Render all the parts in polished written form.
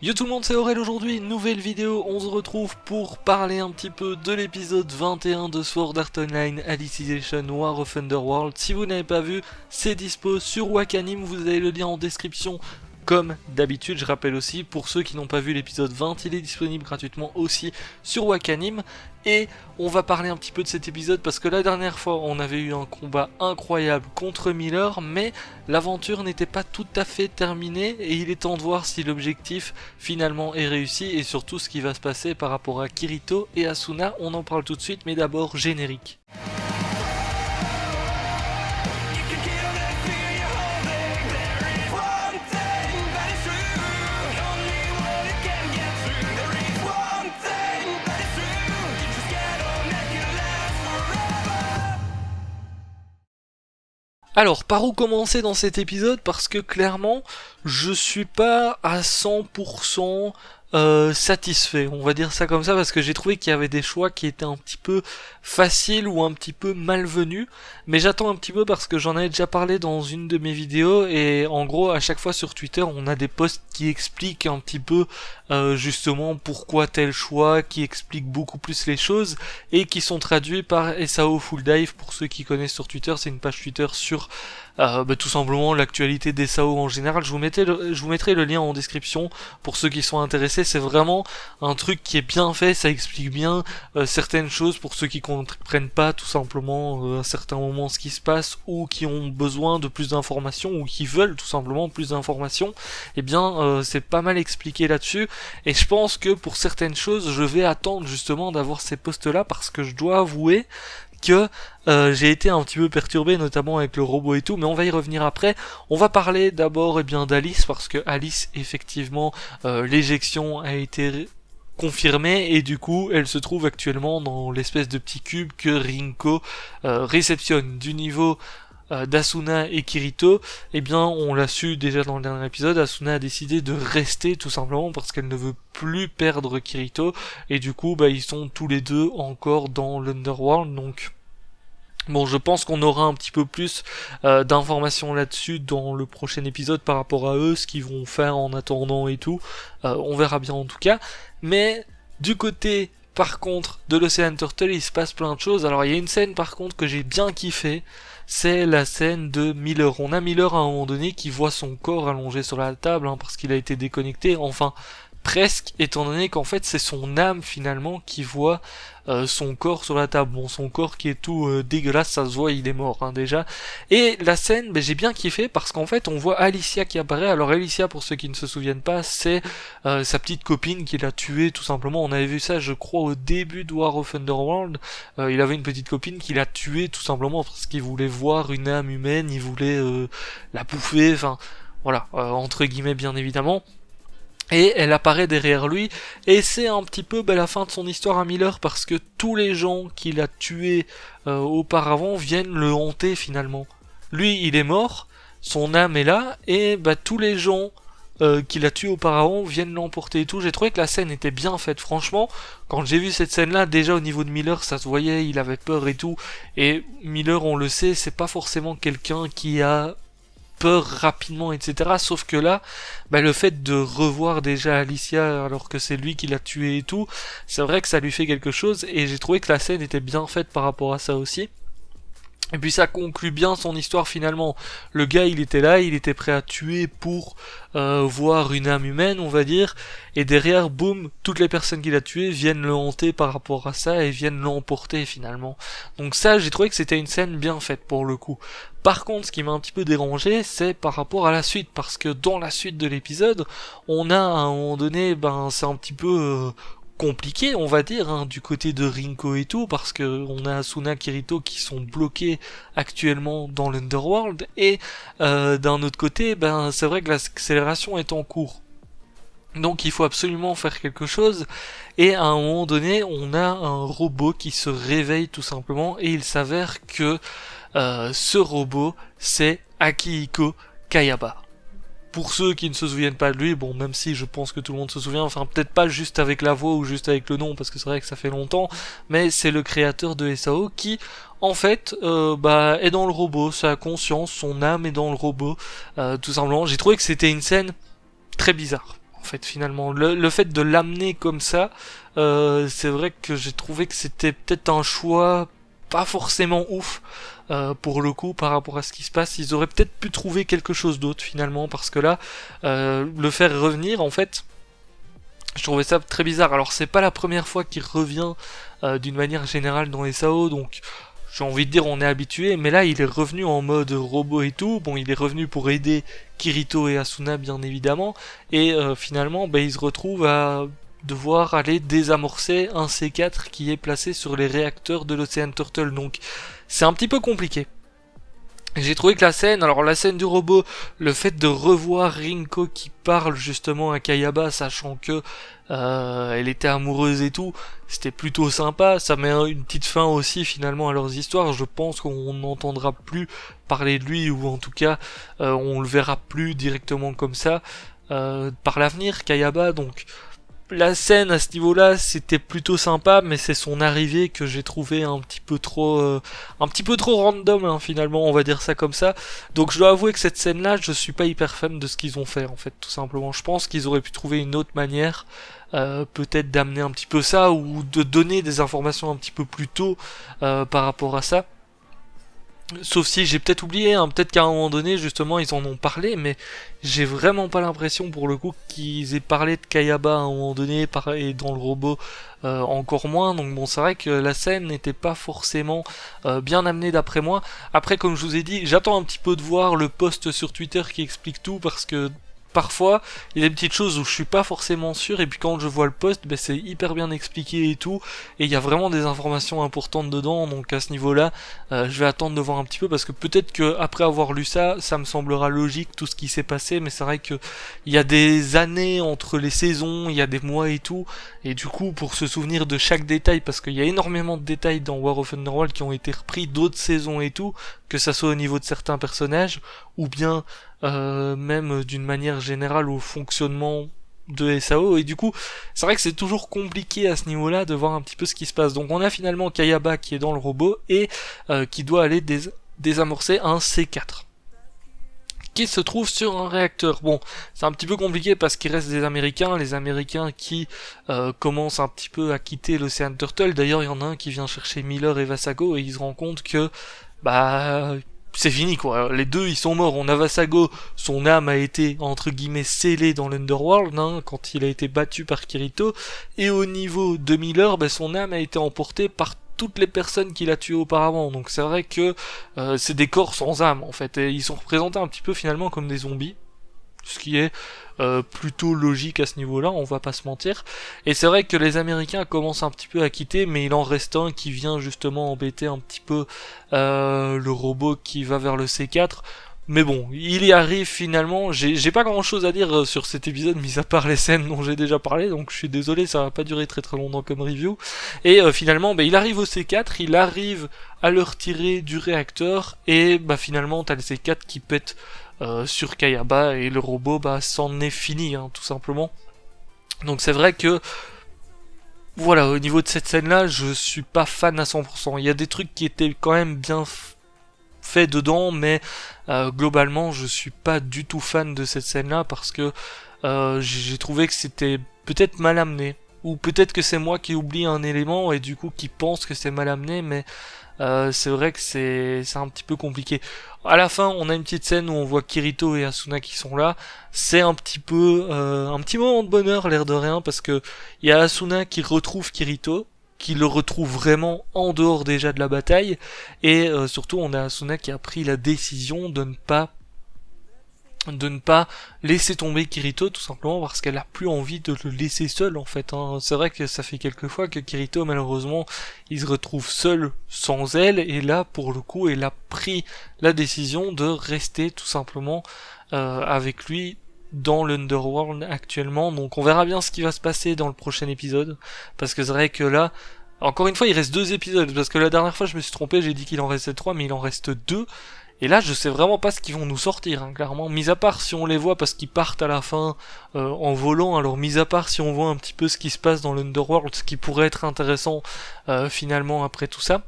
Yo tout le monde, c'est Aurel aujourd'hui, nouvelle vidéo, on se retrouve pour parler un petit peu de l'épisode 21 de Sword Art Online Alicization War of Underworld. Si vous n'avez pas vu, c'est dispo sur Wakanim, vous avez le lien en description. Comme d'habitude, je rappelle aussi, pour ceux qui n'ont pas vu l'épisode 20, il est disponible gratuitement aussi sur Wakanim. Et on va parler un petit peu de cet épisode parce que la dernière fois, on avait eu un combat incroyable contre Miller, mais l'aventure n'était pas tout à fait terminée et il est temps de voir si l'objectif finalement est réussi et surtout ce qui va se passer par rapport à Kirito et Asuna. On en parle tout de suite, mais d'abord générique. Alors, par où commencer dans cet épisode? Parce que clairement, je suis pas à 100% satisfait, on va dire ça comme ça, parce que j'ai trouvé qu'il y avait des choix qui étaient un petit peu faciles ou un petit peu malvenus, mais j'attends un petit peu parce que j'en avais déjà parlé dans une de mes vidéos, et en gros, à chaque fois sur Twitter, on a des posts qui expliquent un petit peu justement pourquoi tel choix, qui expliquent beaucoup plus les choses, et qui sont traduits par SAO Full Dive. Pour ceux qui connaissent sur Twitter, c'est une page Twitter sur tout simplement l'actualité des SAO en général. Je vous mettrai le lien en description pour ceux qui sont intéressés. C'est vraiment un truc qui est bien fait, ça explique bien certaines choses pour ceux qui comprennent pas tout simplement à certains moments ce qui se passe ou qui ont besoin de plus d'informations ou qui veulent tout simplement plus d'informations. Et bien c'est pas mal expliqué là-dessus et je pense que pour certaines choses je vais attendre justement d'avoir ces posts là parce que je dois avouer que j'ai été un petit peu perturbé, notamment avec le robot et tout, mais on va y revenir après. On va parler d'abord d'Alice, parce que Alice, effectivement, l'éjection a été confirmée, et du coup, elle se trouve actuellement dans l'espèce de petit cube que Rinko réceptionne du niveau d'Asuna et Kirito. Eh bien, on l'a su déjà dans le dernier épisode, Asuna a décidé de rester tout simplement parce qu'elle ne veut plus perdre Kirito, et du coup, ils sont tous les deux encore dans l'Underworld, donc bon, je pense qu'on aura un petit peu plus d'informations là-dessus dans le prochain épisode par rapport à eux, ce qu'ils vont faire en attendant et tout. On verra bien en tout cas. Mais du côté, par contre, de l'Ocean Turtle, il se passe plein de choses. Alors il y a une scène par contre que j'ai bien kiffé. C'est la scène de Miller. On a Miller à un moment donné qui voit son corps allongé sur la table parce qu'il a été déconnecté. Enfin, presque, étant donné qu'en fait c'est son âme finalement qui voit son corps sur la table. Bon, son corps qui est tout dégueulasse, ça se voit, il est mort déjà. Et la scène, j'ai bien kiffé parce qu'en fait on voit Alicia qui apparaît. Alors Alicia, pour ceux qui ne se souviennent pas, c'est sa petite copine qui l'a tuée tout simplement. On avait vu ça, je crois, au début de War of Underworld. Il avait une petite copine qui l'a tuée tout simplement parce qu'il voulait voir une âme humaine, il voulait la bouffer, enfin voilà, entre guillemets bien évidemment. Et elle apparaît derrière lui, et c'est un petit peu la fin de son histoire à Miller, parce que tous les gens qu'il a tués auparavant viennent le hanter finalement. Lui, il est mort, son âme est là, et tous les gens qu'il a tués auparavant viennent l'emporter et tout. J'ai trouvé que la scène était bien faite, franchement. Quand j'ai vu cette scène-là, déjà au niveau de Miller, ça se voyait, il avait peur et tout. Et Miller, on le sait, c'est pas forcément quelqu'un qui a peur rapidement, etc. Sauf que là, le fait de revoir déjà Alicia alors que c'est lui qui l'a tué et tout, c'est vrai que ça lui fait quelque chose, et j'ai trouvé que la scène était bien faite par rapport à ça aussi. Et puis ça conclut bien son histoire finalement. Le gars, il était là, il était prêt à tuer pour voir une âme humaine, on va dire. Et derrière, boum, toutes les personnes qu'il a tuées viennent le hanter par rapport à ça et viennent l'emporter finalement. Donc ça, j'ai trouvé que c'était une scène bien faite pour le coup. Par contre, ce qui m'a un petit peu dérangé, c'est par rapport à la suite. Parce que dans la suite de l'épisode, on a à un moment donné, c'est un petit peu compliqué, on va dire, du côté de Rinko et tout, parce que on a Asuna, Kirito qui sont bloqués actuellement dans l'Underworld, et d'un autre côté, c'est vrai que l'accélération est en cours. Donc il faut absolument faire quelque chose, et à un moment donné, on a un robot qui se réveille tout simplement, et il s'avère que ce robot, c'est Akihiko Kayaba. Pour ceux qui ne se souviennent pas de lui, bon, même si je pense que tout le monde se souvient, enfin peut-être pas juste avec la voix ou juste avec le nom, parce que c'est vrai que ça fait longtemps, mais c'est le créateur de SAO qui, en fait, est dans le robot, sa conscience, son âme est dans le robot, tout simplement. J'ai trouvé que c'était une scène très bizarre. en fait, finalement. Le fait de l'amener comme ça, c'est vrai que j'ai trouvé que c'était peut-être un choix pas forcément ouf, pour le coup, par rapport à ce qui se passe. Ils auraient peut-être pu trouver quelque chose d'autre, finalement, parce que là, le faire revenir, en fait, je trouvais ça très bizarre. Alors, c'est pas la première fois qu'il revient d'une manière générale dans SAO, donc j'ai envie de dire on est habitué, mais là il est revenu en mode robot et tout. Bon, il est revenu pour aider Kirito et Asuna bien évidemment, et finalement il se retrouve à devoir aller désamorcer un C4 qui est placé sur les réacteurs de l'Ocean Turtle, donc c'est un petit peu compliqué. J'ai trouvé que la scène du robot, le fait de revoir Rinko qui parle justement à Kayaba, sachant que elle était amoureuse et tout, c'était plutôt sympa. Ça met une petite fin aussi finalement à leurs histoires. Je pense qu'on n'entendra plus parler de lui, ou en tout cas on le verra plus directement comme ça par l'avenir, Kayaba. Donc la scène à ce niveau-là, c'était plutôt sympa, mais c'est son arrivée que j'ai trouvé un petit peu trop random, hein, finalement, on va dire ça comme ça. Donc je dois avouer que cette scène-là, je suis pas hyper fan de ce qu'ils ont fait, en fait, tout simplement. Je pense qu'ils auraient pu trouver une autre manière, peut-être d'amener un petit peu ça, ou de donner des informations un petit peu plus tôt par rapport à ça. Sauf si j'ai peut-être oublié, hein, peut-être qu'à un moment donné, justement, ils en ont parlé, mais j'ai vraiment pas l'impression, pour le coup, qu'ils aient parlé de Kayaba à un moment donné, et dans le robot encore moins. Donc bon, c'est vrai que la scène n'était pas forcément bien amenée d'après moi. Après, comme je vous ai dit, j'attends un petit peu de voir le post sur Twitter qui explique tout, parce que parfois, il y a des petites choses où je suis pas forcément sûr, et puis quand je vois le post, c'est hyper bien expliqué et tout, et il y a vraiment des informations importantes dedans, donc à ce niveau-là, je vais attendre de voir un petit peu, parce que peut-être que après avoir lu ça, ça me semblera logique tout ce qui s'est passé, mais c'est vrai que il y a des années entre les saisons, il y a des mois et tout, et du coup, pour se souvenir de chaque détail, parce qu'il y a énormément de détails dans War of Underworld qui ont été repris d'autres saisons et tout, que ça soit au niveau de certains personnages, ou bien même d'une manière générale au fonctionnement de SAO, et du coup c'est vrai que c'est toujours compliqué à ce niveau-là de voir un petit peu ce qui se passe. Donc on a finalement Kayaba qui est dans le robot et qui doit aller désamorcer un C4 qui se trouve sur un réacteur. Bon, c'est un petit peu compliqué parce qu'il reste des Américains, les Américains qui commencent un petit peu à quitter l'Ocean Turtle. D'ailleurs, il y en a un qui vient chercher Miller et Vasago et il se rend compte que c'est fini quoi, les deux ils sont morts. On a Vasago, son âme a été entre guillemets scellée dans l'Underworld, hein, quand il a été battu par Kirito, et au niveau de Miller, son âme a été emportée par toutes les personnes qu'il a tuées auparavant. Donc c'est vrai que c'est des corps sans âme en fait, et ils sont représentés un petit peu finalement comme des zombies, ce qui est plutôt logique à ce niveau-là, on va pas se mentir. Et c'est vrai que les Américains commencent un petit peu à quitter, mais il en reste un qui vient justement embêter un petit peu le robot qui va vers le C4. Mais bon, il y arrive finalement. J'ai pas grand chose à dire sur cet épisode, mis à part les scènes dont j'ai déjà parlé, donc je suis désolé, ça va pas durer très très longtemps comme review. Et finalement, il arrive au C4, il arrive à le retirer du réacteur, et finalement t'as le C4 qui pète sur Kayaba, et le robot c'en est fini, hein, tout simplement. Donc c'est vrai que voilà, au niveau de cette scène là, je suis pas fan à 100%. Il y a des trucs qui étaient quand même bien faits dedans, mais globalement je suis pas du tout fan de cette scène là, parce que j'ai trouvé que c'était peut-être mal amené, ou peut-être que c'est moi qui oublie un élément et du coup qui pense que c'est mal amené, mais c'est vrai que c'est un petit peu compliqué. À la fin, on a une petite scène où on voit Kirito et Asuna qui sont là. C'est un petit peu un petit moment de bonheur, l'air de rien, parce que il y a Asuna qui retrouve Kirito, qui le retrouve vraiment en dehors déjà de la bataille, et surtout on a Asuna qui a pris la décision de ne pas laisser tomber Kirito, tout simplement parce qu'elle a plus envie de le laisser seul en fait, hein. C'est vrai que ça fait quelques fois que Kirito malheureusement il se retrouve seul sans elle, et là pour le coup elle a pris la décision de rester tout simplement avec lui dans l'Underworld actuellement. Donc on verra bien ce qui va se passer dans le prochain épisode, parce que c'est vrai que là encore une fois il reste 2 épisodes, parce que la dernière fois je me suis trompé, j'ai dit qu'il en restait 3, mais il en reste 2. Et là, je sais vraiment pas ce qu'ils vont nous sortir, hein, clairement. Mis à part si on les voit parce qu'ils partent à la fin en volant. Alors, mis à part si on voit un petit peu ce qui se passe dans l'Underworld, ce qui pourrait être intéressant finalement après tout ça.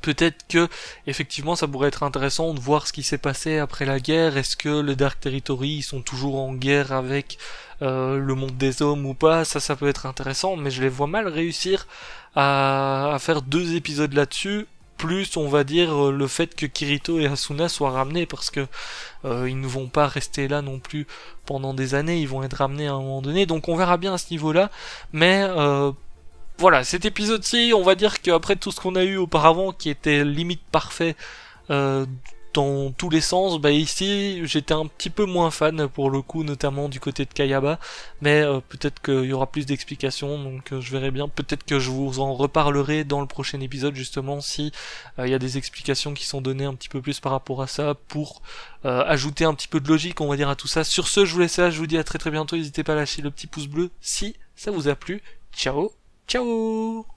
peut-être que effectivement ça pourrait être intéressant de voir ce qui s'est passé après la guerre. Est-ce que le Dark Territory ils sont toujours en guerre avec le monde des hommes ou pas? Ça peut être intéressant, mais je les vois mal réussir à faire 2 épisodes là-dessus. Plus on va dire le fait que Kirito et Asuna soient ramenés, parce que ils ne vont pas rester là non plus pendant des années, ils vont être ramenés à un moment donné, donc on verra bien à ce niveau-là, mais voilà, cet épisode-ci, on va dire qu'après tout ce qu'on a eu auparavant, qui était limite parfait euh, dans tous les sens, bah ici j'étais un petit peu moins fan pour le coup, notamment du côté de Kayaba, mais peut-être qu'il y aura plus d'explications, donc je verrai bien. Peut-être que je vous en reparlerai dans le prochain épisode justement si il y a des explications qui sont données un petit peu plus par rapport à ça pour ajouter un petit peu de logique, on va dire, à tout ça. Sur ce, je vous laisse là, je vous dis à très très bientôt. N'hésitez pas à lâcher le petit pouce bleu si ça vous a plu. Ciao, ciao.